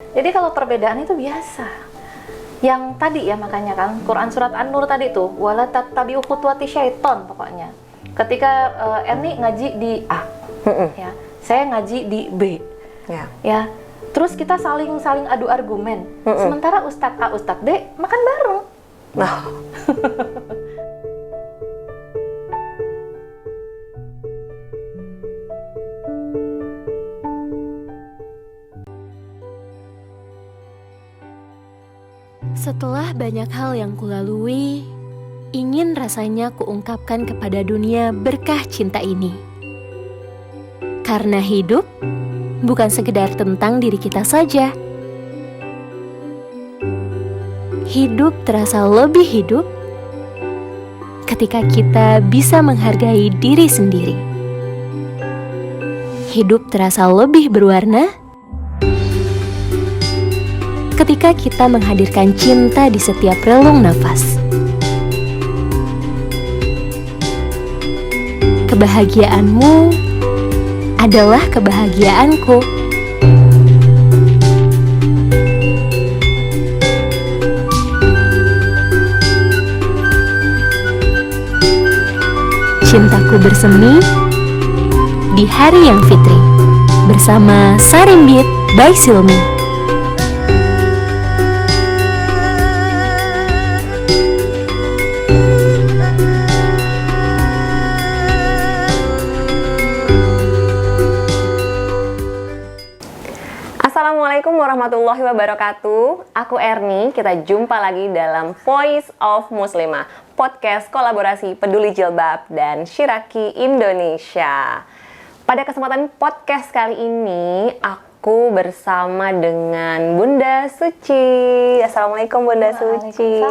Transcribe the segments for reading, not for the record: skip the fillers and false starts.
Jadi kalau perbedaan itu biasa. Yang tadi ya makanya kan Quran surat An-Nur tadi tuh wala tattabi'u khutuwati syaiton pokoknya. Ketika Erni ngaji di A, ya, saya ngaji di B, ya. Terus kita saling adu argumen. Sementara Ustadz A, Ustadz B makan bareng. Nah. Setelah banyak hal yang kulalui, ingin rasanya kuungkapkan kepada dunia berkah cinta ini. Karena hidup bukan sekedar tentang diri kita saja. Hidup terasa lebih hidup ketika kita bisa menghargai diri sendiri. Hidup terasa lebih berwarna ketika kita menghadirkan cinta di setiap relung nafas. Kebahagiaanmu adalah kebahagiaanku. Cintaku bersemi di hari yang fitri bersama Sarimbit by Silmi. Assalamualaikum warahmatullahi wabarakatuh. Aku Erni, kita jumpa lagi dalam Voice of Muslimah, podcast kolaborasi Peduli Jilbab dan Shiraki Indonesia. Pada kesempatan podcast kali ini, aku bersama dengan Bunda Suci. Assalamualaikum Bunda Suci.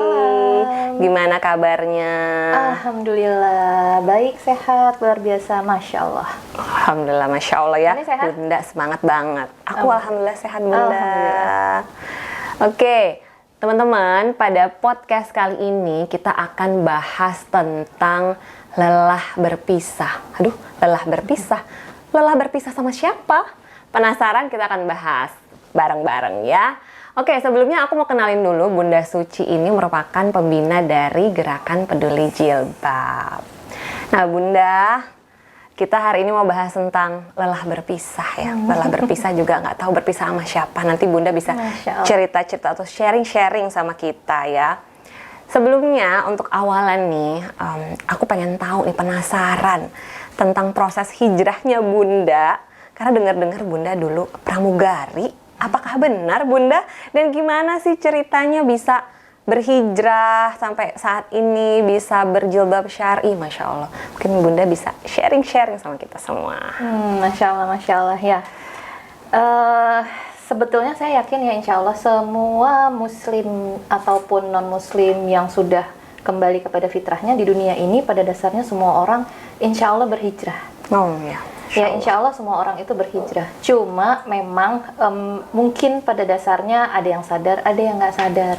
Gimana kabarnya? Alhamdulillah, baik, sehat, luar biasa, Masya Allah. Alhamdulillah, Masya Allah ya. Sehat? Bunda semangat banget. Aku alhamdulillah sehat Bunda. Alhamdulillah. Oke, teman-teman, pada podcast kali ini kita akan bahas tentang lelah berpisah. Aduh, lelah berpisah. Lelah berpisah sama siapa? Penasaran? Kita akan bahas bareng-bareng ya. Oke, sebelumnya aku mau kenalin dulu, Bunda Suci ini merupakan pembina dari Gerakan Peduli Jilbab. Nah, Bunda, kita hari ini mau bahas tentang lelah berpisah ya. Lelah berpisah juga nggak tahu berpisah sama siapa. Nanti Bunda bisa cerita-cerita atau sharing-sharing sama kita ya. Sebelumnya untuk awalan nih, aku pengen tahu nih, penasaran tentang proses hijrahnya Bunda. Karena dengar-dengar Bunda dulu pramugari. Apakah benar Bunda? Dan gimana sih ceritanya bisa berhijrah sampai saat ini, bisa berjilbab syar'i, Masya Allah. Mungkin Bunda bisa sharing-sharing sama kita semua. Masya Allah ya. Sebetulnya saya yakin ya, insya Allah semua muslim ataupun non-muslim yang sudah kembali kepada fitrahnya di dunia ini, pada dasarnya semua orang insya Allah berhijrah. Oh ya. Ya, insya Allah semua orang itu berhijrah. Cuma memang mungkin pada dasarnya ada yang sadar, ada yang nggak sadar.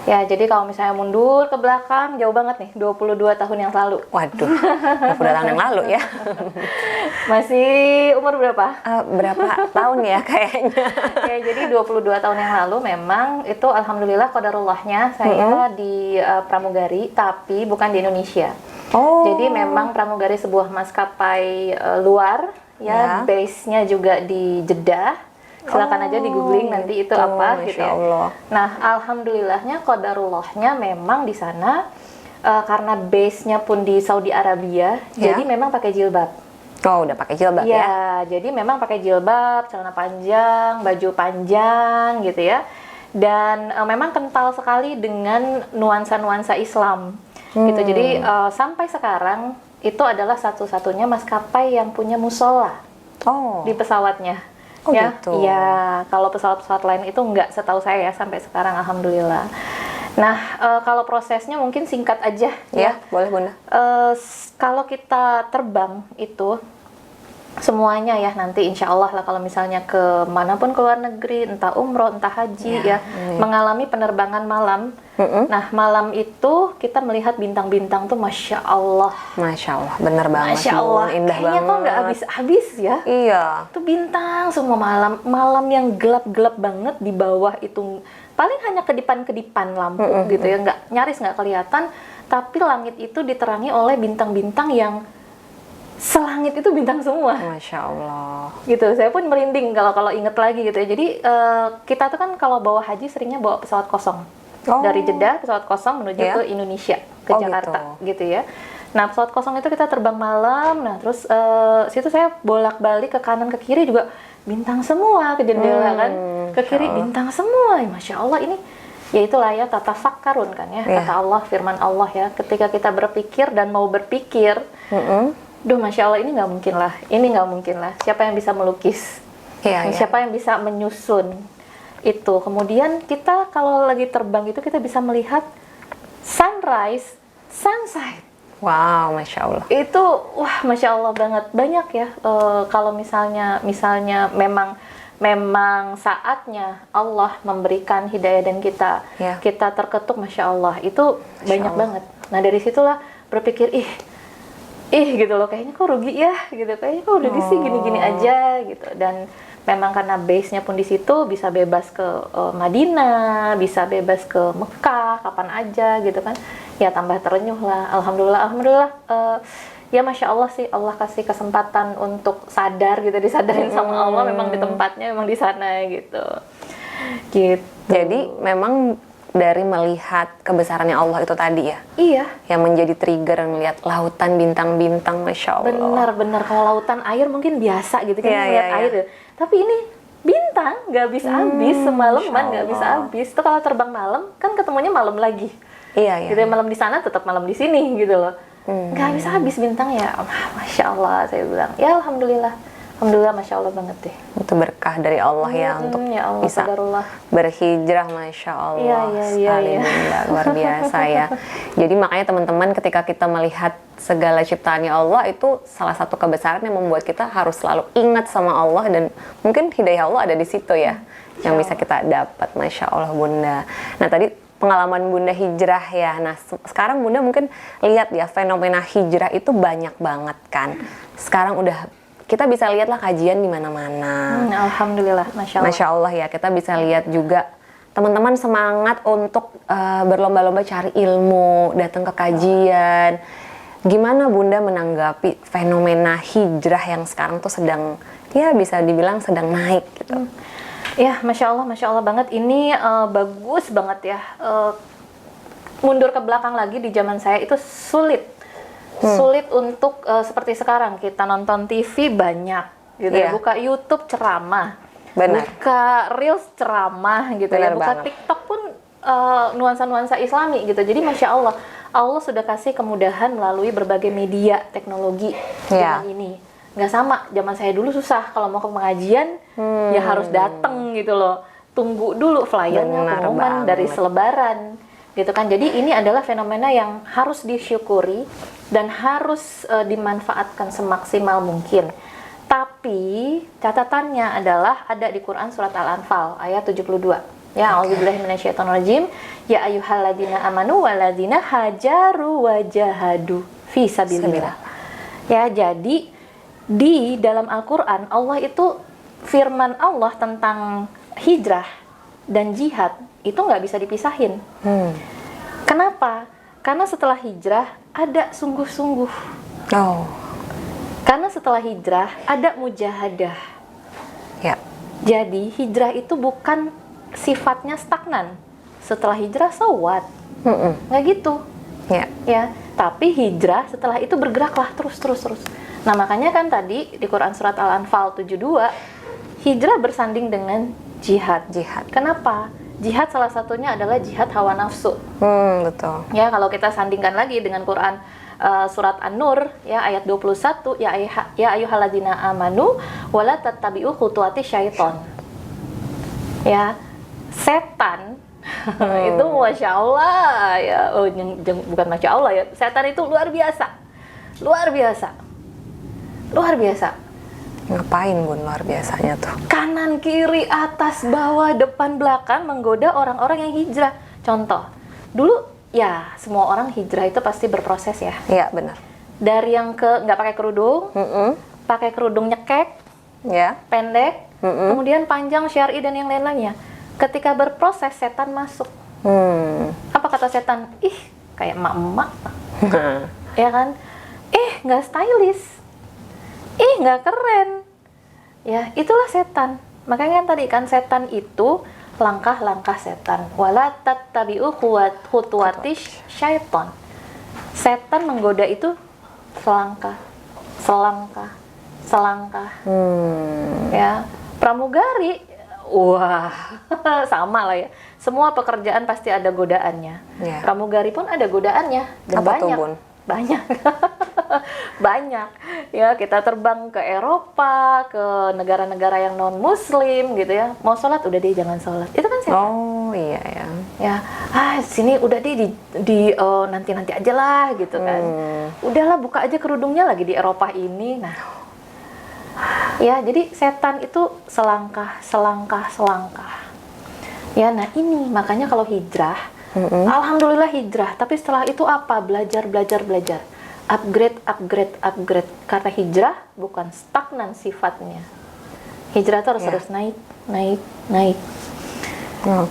Ya, jadi kalau misalnya mundur ke belakang, jauh banget nih, 22 tahun yang lalu. Waduh, 22 tahun yang lalu ya. Masih umur berapa? Berapa tahun ya kayaknya. Ya, jadi 22 tahun yang lalu memang itu alhamdulillah qadarullahnya saya di pramugari, tapi bukan di Indonesia. Oh. Jadi memang pramugari sebuah maskapai luar ya, base-nya juga di Jeddah. Silakan aja di googling nanti itu apa gitu ya. Allah. Nah, alhamdulillahnya qadarullahnya memang di sana karena base-nya pun di Saudi Arabia, jadi memang pakai jilbab. Oh, udah pakai jilbab ya? Ya, jadi memang pakai jilbab, celana panjang, baju panjang gitu ya. Dan memang kental sekali dengan nuansa-nuansa Islam. Gitu. Jadi sampai sekarang itu adalah satu-satunya maskapai yang punya musola di pesawatnya. Oh, ya, gitu. ya. Kalau pesawat-pesawat lain itu enggak, setahu saya ya sampai sekarang alhamdulillah. Nah, kalau prosesnya mungkin singkat aja ya. Boleh Bunda. Kalau kita terbang itu semuanya ya nanti insya Allah lah kalau misalnya ke manapun ke luar negeri, entah umroh, entah haji mengalami penerbangan malam. Nah malam itu kita melihat bintang-bintang tuh Masya Allah. Masya Allah, bener banget. Masya Allah, indah kayaknya banget. kok nggak habis-habis ya. Iya. Itu bintang semua malam yang gelap-gelap banget, di bawah itu paling hanya kedipan-kedipan lampu gitu ya, nyaris nggak kelihatan, tapi langit itu diterangi oleh bintang-bintang yang selangit itu bintang semua. Masya Allah. Gitu, saya pun merinding kalau inget lagi gitu ya. Jadi kita tuh kan kalau bawa haji seringnya bawa pesawat kosong. Dari Jeddah pesawat kosong menuju ke Indonesia, ke Jakarta gitu ya. Nah pesawat kosong itu kita terbang malam, nah terus situ saya bolak-balik ke kanan ke kiri juga bintang semua, ke jendela kan, ke kiri bintang semua. Masya Allah, ini ya itulah ya tatafakkarun kan ya, kata Allah, firman Allah ya, ketika kita berpikir dan mau berpikir, duh Masya Allah, ini nggak mungkin lah, siapa yang bisa melukis, siapa yang bisa menyusun itu. Kemudian kita kalau lagi terbang itu kita bisa melihat sunrise, sunset. Wow, Masya Allah. Itu wah Masya Allah banget, banyak ya. Kalau misalnya memang saatnya Allah memberikan hidayah dan kita terketuk, Masya Allah, itu banyak banget. Nah dari situlah berpikir gitu loh, kayaknya kok rugi ya gitu, kayaknya kok udah di sini gini-gini aja gitu. Dan memang karena base-nya pun di situ, bisa bebas ke Madinah, bisa bebas ke Mekah kapan aja gitu kan, ya tambah terenyuh lah. Alhamdulillah ya Masya Allah sih, Allah kasih kesempatan untuk sadar gitu, disadarin sama Allah memang di tempatnya, memang di sana gitu. Jadi memang dari melihat kebesarannya Allah itu tadi ya, yang menjadi trigger melihat lautan bintang-bintang. Masya Allah. Benar kalau lautan air mungkin biasa gitu kan, melihat air, tapi ini bintang nggak habis-habis, semalaman nggak habis-habis. Itu kalau terbang malam kan ketemunya malam lagi, gitu ya, malam di sana tetap malam di sini gitu loh, nggak habis-habis bintang ya. Masya Allah, saya bilang ya Alhamdulillah, Masya Allah banget deh. Itu berkah dari Allah ya untuk ya Allah, bisa qadarullah. Berhijrah. Masya Allah, Iya. luar biasa ya. Jadi makanya teman-teman, ketika kita melihat segala ciptaannya Allah, itu salah satu kebesaran yang membuat kita harus selalu ingat sama Allah, dan mungkin hidayah Allah ada di situ ya, yang bisa kita dapat. Masya Allah Bunda. Nah tadi pengalaman Bunda hijrah ya. Nah sekarang Bunda mungkin lihat ya, fenomena hijrah itu banyak banget kan. Sekarang udah kita bisa lihatlah kajian di mana-mana. Alhamdulillah, Masya Allah ya. Kita bisa lihat juga teman-teman semangat untuk berlomba-lomba cari ilmu, datang ke kajian. Gimana Bunda menanggapi fenomena hijrah yang sekarang tuh sedang, ya bisa dibilang sedang naik gitu? Ya, Masya Allah banget. Ini bagus banget ya. Mundur ke belakang lagi di zaman saya itu sulit untuk seperti sekarang kita nonton TV banyak gitu ya, buka YouTube ceramah, buka Reels ceramah gitu ya, buka TikTok pun nuansa-nuansa Islami gitu. Jadi Masya Allah, Allah sudah kasih kemudahan melalui berbagai media teknologi zaman ini. Nggak sama, zaman saya dulu susah kalau mau ke pengajian ya harus datang gitu loh, tunggu dulu flyernya, pengumuman dari selebaran gitu kan. Jadi ini adalah fenomena yang harus disyukuri dan harus dimanfaatkan semaksimal mungkin. Tapi catatannya adalah ada di Quran surat Al-Anfal ayat 72. Ya, a'udzubillahi minasyaitonirrajim. Ya ayyuhalladzina amanu walladzina hajaru wajahadu fi sabilillah. Ya, jadi di dalam Al-Quran Allah itu, firman Allah tentang hijrah dan jihad itu nggak bisa dipisahin. Kenapa? Karena setelah hijrah ada sungguh-sungguh. Karena setelah hijrah ada mujahadah. Jadi hijrah itu bukan sifatnya stagnan. Setelah hijrah so what? Nggak gitu. Ya, tapi hijrah setelah itu bergeraklah terus. Nah makanya kan tadi di Quran surat Al-Anfal 72, hijrah bersanding dengan jihad. Kenapa? Jihad salah satunya adalah jihad hawa nafsu. Betul. Ya, kalau kita sandingkan lagi dengan Quran surat An-Nur ya ayat 21, ya ayyuhalladzina amanu wala tattabi'u khutuwati syaiton. Ya, setan itu Masya Allah ya, bukan Masya Allah ya, setan itu luar biasa. Ngapain Bun luar biasanya tuh? Kanan, kiri, atas, bawah, depan, belakang menggoda orang-orang yang hijrah. Contoh, dulu ya semua orang hijrah itu pasti berproses ya. Iya benar. Dari yang nggak pakai kerudung, pakai kerudung nyekek, Ya. pendek, kemudian panjang, syar'i dan yang lain-lainnya. Ketika berproses setan masuk. Apa kata setan? Ih, kayak emak-emak. Ya kan? Nggak stylish. Nggak keren. Ya, itulah setan. Makanya kan tadi kan setan itu langkah-langkah setan. Wala tattabi'u khutuwati syaiton. Setan menggoda itu selangkah, selangkah. Ya, pramugari, wah, sama lah ya. Semua pekerjaan pasti ada godaannya. Ya. Pramugari pun ada godaannya. Dan Apa tuh, banyak. Bun? Banyak. Banyak. Ya, kita terbang ke Eropa, ke negara-negara yang non-muslim gitu ya. Mau sholat, udah deh jangan sholat. Itu kan setan. Oh iya ya. Ya, sini udah deh nanti-nanti aja lah gitu kan. Udahlah buka aja kerudungnya lagi di Eropa ini. Nah, ya jadi setan itu selangkah. Ya, nah ini makanya kalau hijrah, alhamdulillah hijrah. Tapi setelah itu apa? Belajar. Upgrade. Karena hijrah bukan stagnan sifatnya. Hijrah itu harus terus naik.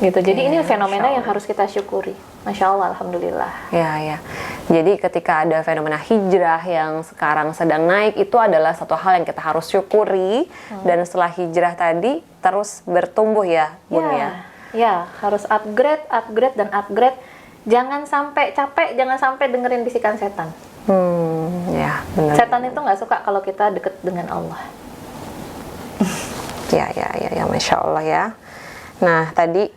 Gitu. Jadi ini fenomena yang harus kita syukuri. Masya Allah, alhamdulillah. Ya. Jadi ketika ada fenomena hijrah yang sekarang sedang naik, itu adalah satu hal yang kita harus syukuri. Dan setelah hijrah tadi terus bertumbuh ya, Bun ya. Ya, harus upgrade. Jangan sampai capek, jangan sampai dengerin bisikan setan. Ya, benar. Setan itu nggak suka kalau kita deket dengan Allah. Ya, Masya Allah ya. Nah, tadi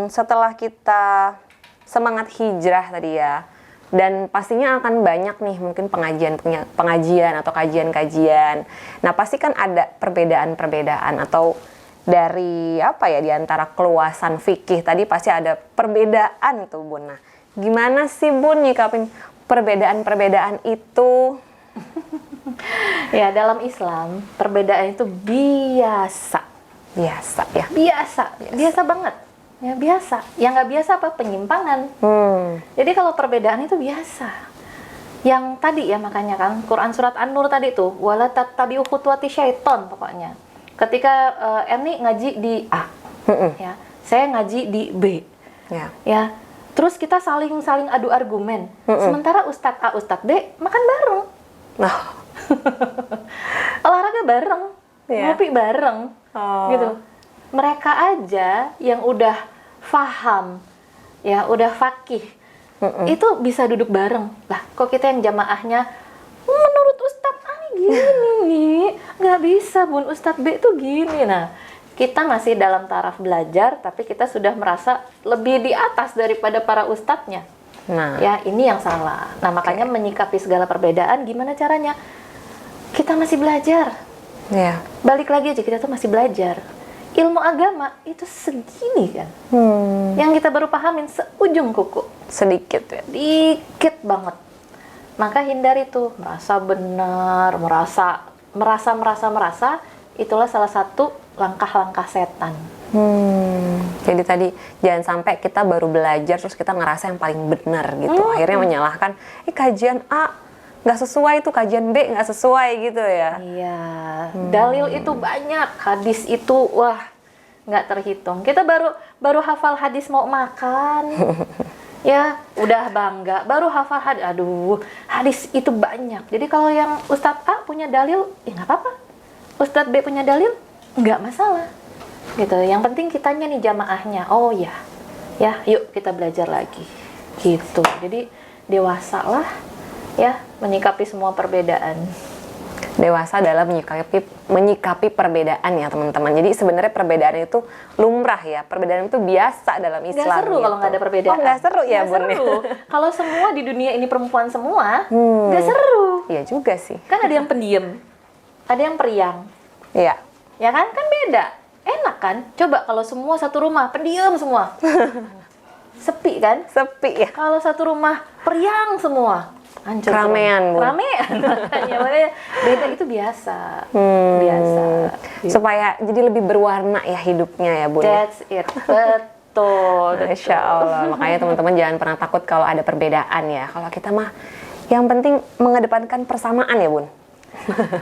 setelah kita semangat hijrah tadi ya, dan pastinya akan banyak nih mungkin pengajian atau kajian-kajian. Nah, pasti kan ada perbedaan-perbedaan atau dari apa ya, di antara keluasan fikih tadi pasti ada perbedaan tuh, Bun. Nah, gimana sih Bun nyikapin perbedaan-perbedaan itu? Ya, dalam Islam perbedaan itu biasa ya. Biasa banget. Ya, biasa. Yang nggak biasa apa? Penyimpangan. Jadi kalau perbedaan itu biasa. Yang tadi ya, makanya kan Quran surat An-Nur tadi tuh, wala tattabi'u khutuwati syaiton pokoknya. Ketika Erni ngaji di A, ya, saya ngaji di B, ya. Terus kita saling adu argumen. Sementara Ustadz A, Ustadz B makan bareng, olahraga bareng, ngopi bareng, gitu. Mereka aja yang udah faham, ya, udah fakih, itu bisa duduk bareng. Lah, kok kita yang jamaahnya menurut Ustadz A gini nih, nggak bisa Bun, Ustadz B tuh gini. Nah, kita masih dalam taraf belajar, tapi kita sudah merasa lebih di atas daripada para ustadznya. Nah, ya ini yang salah. Nah, makanya menyikapi segala perbedaan, gimana caranya? Kita masih belajar. ya. Balik lagi aja, kita tuh masih belajar. Ilmu agama itu segini kan. Yang kita baru pahamin seujung kuku. Sedikit ya. Dikit banget. Maka hindari tuh merasa benar, merasa. Itulah salah satu langkah-langkah setan. Jadi tadi jangan sampai kita baru belajar terus kita ngerasa yang paling benar gitu. Akhirnya menyalahkan, kajian A nggak sesuai tuh, kajian B nggak sesuai gitu ya. Iya, dalil itu banyak, hadis itu wah nggak terhitung. Kita baru hafal hadis mau makan, ya udah bangga. Baru hafal hadis, aduh hadis itu banyak. Jadi kalau yang Ustadz A punya dalil, ya nggak apa-apa. Ustadz B punya dalil, nggak masalah. Gitu. Yang penting kitanya nih jamaahnya. Oh ya, yuk kita belajar lagi. Gitu. Jadi dewasa lah, ya menyikapi semua perbedaan. Dewasa dalam menyikapi perbedaan ya teman-teman. Jadi sebenarnya perbedaan itu lumrah ya. Perbedaan itu biasa dalam Islam. Nggak seru gitu. kalau nggak ada perbedaan. Oh, nggak seru ya, Bun? Nggak seru. Kalau semua di dunia ini perempuan semua, nggak seru. Iya juga sih. Kan ada yang pendiam, ada yang periang. Iya. Ya kan beda. Enak kan? Coba kalau semua satu rumah pendiam semua. Sepi kan? Sepi ya. Kalau satu rumah periang semua. hancur Keramaian, terus. Bun. Keramaian. Makanya beda itu biasa. Biasa. Supaya jadi lebih berwarna ya hidupnya ya Bun. That's it. Betul. Masya Allah. Makanya teman-teman jangan pernah takut kalau ada perbedaan ya. Kalau kita mah yang penting mengedepankan persamaan ya Bun.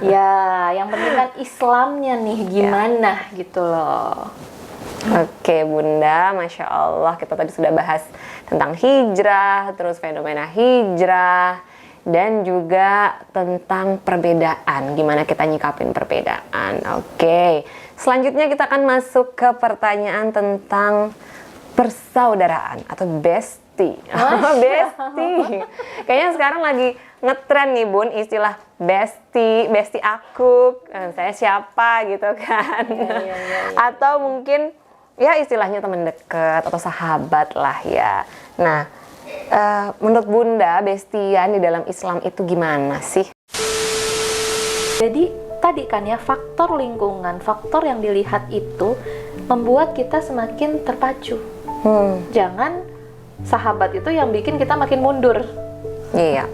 Ya, yang penting kan Islamnya nih gimana gitu loh. Oke Bunda, Masya Allah kita tadi sudah bahas tentang hijrah, terus fenomena hijrah, dan juga tentang perbedaan, gimana kita nyikapin perbedaan. Oke, selanjutnya kita akan masuk ke pertanyaan tentang persaudaraan atau bestie. Bestie. Kayaknya sekarang lagi ngetren nih Bun istilah bestie aku, saya siapa gitu kan. Atau mungkin ya istilahnya teman dekat atau sahabat lah ya. Nah, menurut Bunda, bestian di dalam Islam itu gimana sih? Jadi tadi kan ya faktor lingkungan, faktor yang dilihat itu membuat kita semakin terpacu. Jangan sahabat itu yang bikin kita makin mundur. Iya.